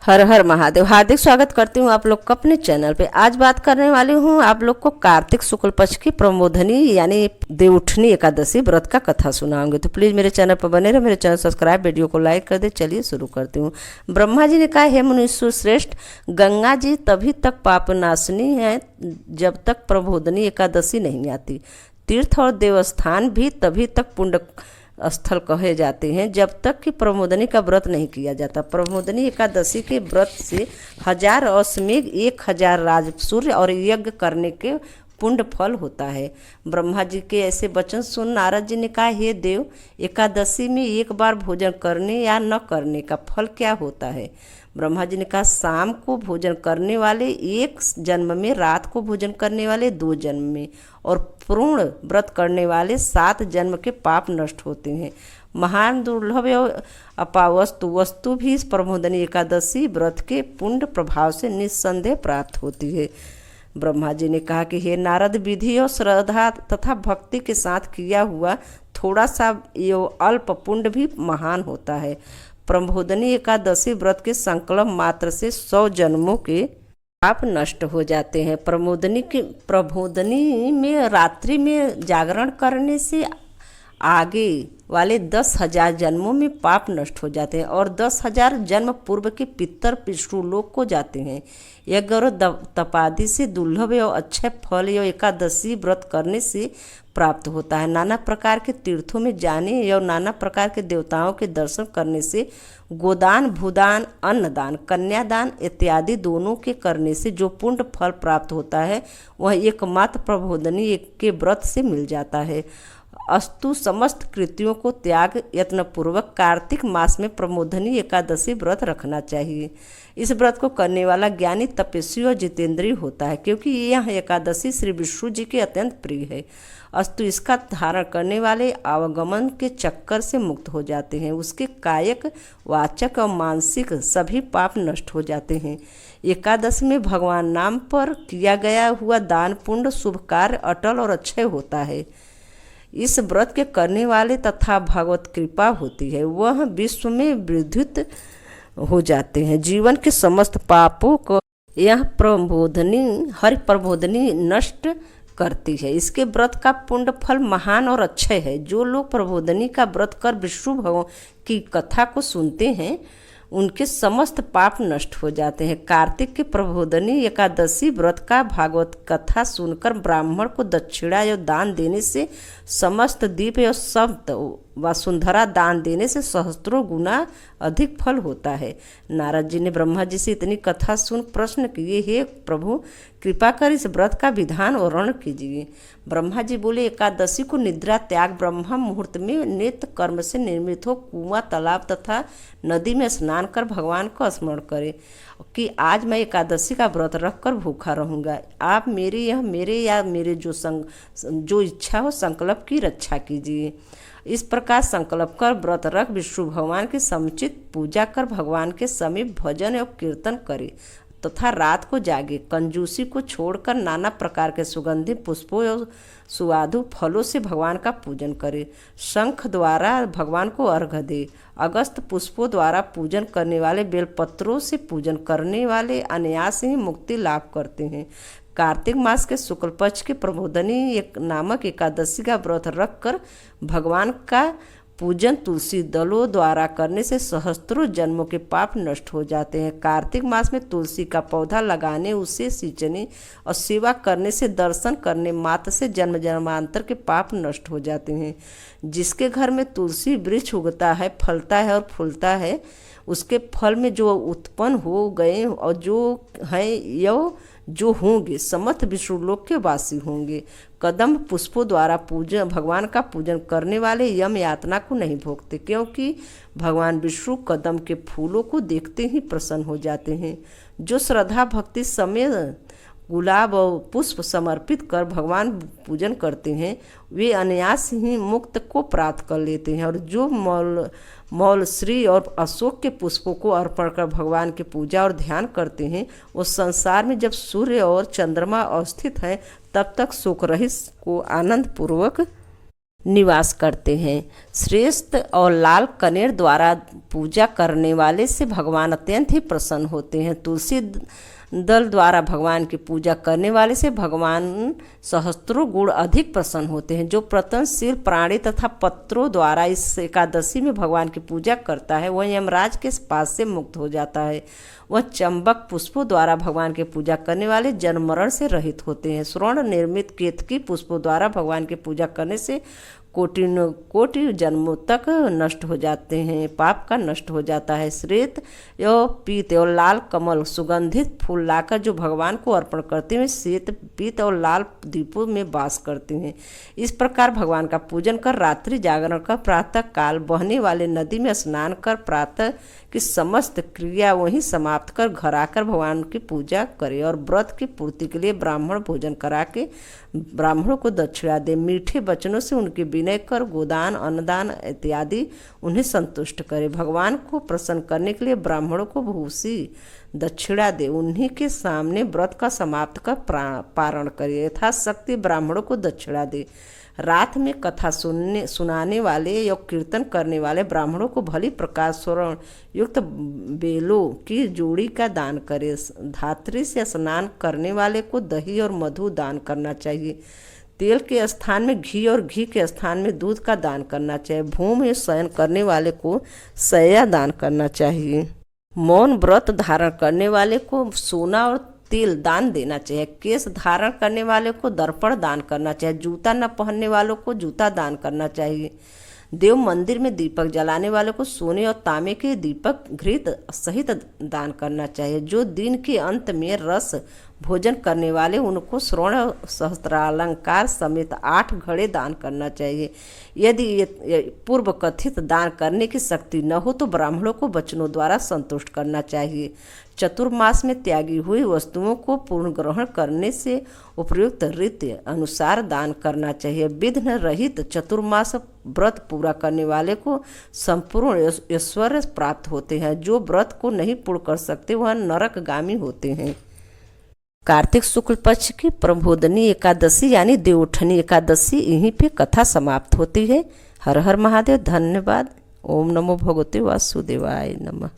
हर हर महादेव। हार्दिक स्वागत करती हूँ आप लोग को अपने चैनल पे। आज बात करने वाली हूँ आप लोग को कार्तिक शुक्ल पक्ष की प्रमोदनी यानी देवउठनी एकादशी व्रत का कथा सुनाऊंगी। तो प्लीज़ मेरे चैनल पर बने रहे, मेरे चैनल सब्सक्राइब, वीडियो को लाइक कर दे। चलिए शुरू करती हूँ। ब्रह्मा जी ने कहा, हे मुनीश्वर श्रेष्ठ, गंगा जी तभी तक पापनाशिनी है जब तक प्रमोदनी एकादशी नहीं आती। तीर्थ और देवस्थान भी तभी तक पुण्य स्थल कहे जाते हैं जब तक कि प्रमोदनी का व्रत नहीं किया जाता। प्रमोदनी एकादशी के व्रत से 1000 अश्वमेघ, 1000 राजसूर्य और यज्ञ करने के पुण्य फल होता है। ब्रह्मा जी के ऐसे वचन सुन नारद जी ने कहा, हे देव, एकादशी में एक बार भोजन करने या न करने का फल क्या होता है? ब्रह्मा जी ने कहा, शाम को भोजन करने वाले 1 जन्म में, रात को भोजन करने वाले 2 जन्म में, और पूर्ण व्रत करने वाले 7 जन्म के पाप नष्ट होते हैं। महान दुर्लभ अपावस्तु वस्तु भी इस प्रमोदनी एकादशी व्रत के पुण्य प्रभाव से निस्संदेह प्राप्त होती है। ब्रह्मा जी ने कहा कि हे नारद, विधि और श्रद्धा तथा भक्ति के साथ किया हुआ थोड़ा सा एवं अल्प पुण्य भी महान होता है। प्रमोदनी एकादशी व्रत के संकल्प मात्र से 100 जन्मों के पाप नष्ट हो जाते हैं। प्रमोदनी में रात्रि में जागरण करने से आगे वाले 10,000 जन्मों में पाप नष्ट हो जाते हैं और 10,000 जन्म पूर्व के पितर पितृलोक को जाते हैं। यज्ञ और तपादि से दुर्लभ एवं अच्छे फल एवं एकादशी व्रत करने से प्राप्त होता है। नाना प्रकार के तीर्थों में जाने एवं नाना प्रकार के देवताओं के दर्शन करने से, गोदान, भूदान, अन्नदान, कन्यादान इत्यादि दोनों के करने से जो पुण्य फल प्राप्त होता है वह एकमात्र प्रमोदनी के व्रत से मिल जाता है। अस्तु समस्त कृतियों को त्याग यत्नपूर्वक कार्तिक मास में प्रमोदनी एकादशी व्रत रखना चाहिए। इस व्रत को करने वाला ज्ञानी, तपस्वी और जितेंद्रीय होता है, क्योंकि यह एकादशी श्री विष्णु जी के अत्यंत प्रिय है। अस्तु इसका धारण करने वाले आवागमन के चक्कर से मुक्त हो जाते हैं। उसके कायक, वाचक और मानसिक सभी पाप नष्ट हो जाते हैं। एकादशी में भगवान नाम पर किया गया हुआ दान पुण्य, शुभ कार्य अटल और अक्षय होता है। इस व्रत के करने वाले तथा भगवत कृपा होती है, वह विश्व में विद्युत हो जाते हैं। जीवन के समस्त पापों को यह हरि प्रमोदनी नष्ट करती है। इसके व्रत का पुण्य फल महान और अक्षय है। जो लोग प्रमोदनी का व्रत कर विष्णु भगवान की कथा को सुनते हैं उनके समस्त पाप नष्ट हो जाते हैं। कार्तिक के प्रमोदनी एकादशी व्रत का भागवत कथा सुनकर ब्राह्मण को दक्षिणा या दान देने से, समस्त दीप या सप्त वसुंधरा दान देने से सहस्त्रों गुना अधिक फल होता है। नारद जी ने ब्रह्मा जी से इतनी कथा सुन प्रश्न किए, हे प्रभु, कृपा कर इस व्रत का विधान और वर्णन कीजिए। ब्रह्मा जी बोले, एकादशी को निद्रा त्याग, ब्रह्म मुहूर्त में नित्य कर्म से निर्मित हो कुआं, तालाब तथा नदी में स्नान कर भगवान को स्मरण करें कि आज मैं एकादशी का व्रत रखकर भूखा रहूँगा। आप मेरे जो इच्छा हो संकल्प की रक्षा कीजिए। इस प्रकार संकल्प कर व्रत रख विष्णु भगवान की समुचित पूजा कर भगवान के समीप भजन एवं कीर्तन करे तथा रात को जागे। कंजूसी को छोड़कर नाना प्रकार के सुगंधित पुष्पों एवं सुआधु फलों से भगवान का पूजन करे। शंख द्वारा भगवान को अर्घ्य दे। अगस्त पुष्पों द्वारा पूजन करने वाले, बेलपत्रों से पूजन करने वाले अनायास ही मुक्ति लाभ करते हैं। कार्तिक मास के शुक्ल पक्ष के प्रमोदनी नामक एकादशी का व्रत रखकर भगवान का पूजन तुलसी दलों द्वारा करने से सहस्त्रों जन्मों के पाप नष्ट हो जाते हैं। कार्तिक मास में तुलसी का पौधा लगाने, उसे सींचने और सेवा करने से, दर्शन करने मात्र से जन्म जन्मांतर के पाप नष्ट हो जाते हैं। जिसके घर में तुलसी वृक्ष उगता है, फलता है और फूलता है, उसके फल में जो उत्पन्न हो गए और जो हैं यह जो होंगे समस्त विष्णुलोक के वासी होंगे। कदम पुष्पों द्वारा भगवान का पूजन करने वाले यम यातना को नहीं भोगते, क्योंकि भगवान विष्णु कदम के फूलों को देखते ही प्रसन्न हो जाते हैं। जो श्रद्धा भक्ति समेत गुलाब और पुष्प समर्पित कर भगवान पूजन करते हैं वे अनायास ही मुक्त को प्राप्त कर लेते हैं। और जो मौल श्री और अशोक के पुष्पों को अर्पण कर भगवान की पूजा और ध्यान करते हैं, वो संसार में जब सूर्य और चंद्रमा अवस्थित हैं तब तक शोक रहित को आनंद पूर्वक निवास करते हैं। श्रेष्ठ और लाल कनेर द्वारा पूजा करने वाले से भगवान अत्यंत ही प्रसन्न होते हैं। तुलसी दल द्वारा भगवान की पूजा करने वाले से भगवान सहस्त्रों गुण अधिक प्रसन्न होते हैं। जो प्रतनशील प्राणी तथा पत्रों द्वारा इस एकादशी में भगवान की पूजा करता है वह यमराज के पास से मुक्त हो जाता है। वह चंबक पुष्पों द्वारा भगवान की पूजा करने वाले जन्म मरण से रहित होते हैं। स्वर्ण निर्मित केतकी पुष्पों द्वारा भगवान की पूजा करने से कोटि जन्मों तक नष्ट हो जाते हैं, पाप का नष्ट हो जाता है। श्वेत एवं पीत और लाल कमल सुगंधित फूल लाकर जो भगवान को अर्पण करते हैं श्वेत पीत और लाल दीपों में वास करते हैं। इस प्रकार भगवान का पूजन कर रात्रि जागरण कर प्रातः काल बहने वाले नदी में स्नान कर प्रातः की समस्त क्रिया वहीं समाप्त कर घर आकर भगवान की पूजा करे और व्रत की पूर्ति के लिए ब्राह्मण भोजन करा के ब्राह्मणों को दक्षिणा दे। मीठे वचनों से उनके विनय कर गोदान अन्नदान इत्यादि उन्हें संतुष्ट करे। भगवान को प्रसन्न करने के लिए ब्राह्मणों को भूसी दक्षिणा दे। उन्हीं के सामने व्रत का समाप्त कर पारण करे। यथाशक्ति ब्राह्मणों को दक्षिणा दे। रात में कथा सुनाने वाले या कीर्तन करने वाले ब्राह्मणों को भली प्रकार स्वर्ण युक्त बेलों की जोड़ी का दान करे। धात्री से स्नान करने वाले को दही और मधु दान करना चाहिए। तेल के स्थान में घी और घी के स्थान में दूध का दान करना चाहिए। भूमि में शयन करने वाले को शय्या दान करना चाहिए। मौन व्रत धारण करने वाले को सोना और तेल दान देना चाहिए। केश धारण करने वाले को दर्पण दान करना चाहिए। जूता न पहनने वालों को जूता दान करना चाहिए। देव मंदिर में दीपक जलाने वाले को सोने और तांबे के दीपक घृत सहित दान करना चाहिए। जो दिन के अंत में रस भोजन करने वाले उनको स्वर्ण सहस्त्रालंकार समेत 8 घड़े दान करना चाहिए। यदि पूर्व कथित दान करने की शक्ति न हो तो ब्राह्मणों को वचनों द्वारा संतुष्ट करना चाहिए। चतुर्मास में त्यागी हुई वस्तुओं को पूर्ण ग्रहण करने से उपयुक्त रीति अनुसार दान करना चाहिए। विघ्न रहित चतुर्मास व्रत पूरा करने वाले को संपूर्ण ऐश्वर्य प्राप्त होते हैं। जो व्रत को नहीं पूर्ण कर सकते वह नरकगामी होते हैं। कार्तिक शुक्ल पक्ष की प्रबोधनी एकादशी यानी देवउठनी एकादशी यहीं पे कथा समाप्त होती है। हर हर महादेव। धन्यवाद। ओम नमो भगवते वासुदेवाय नमः।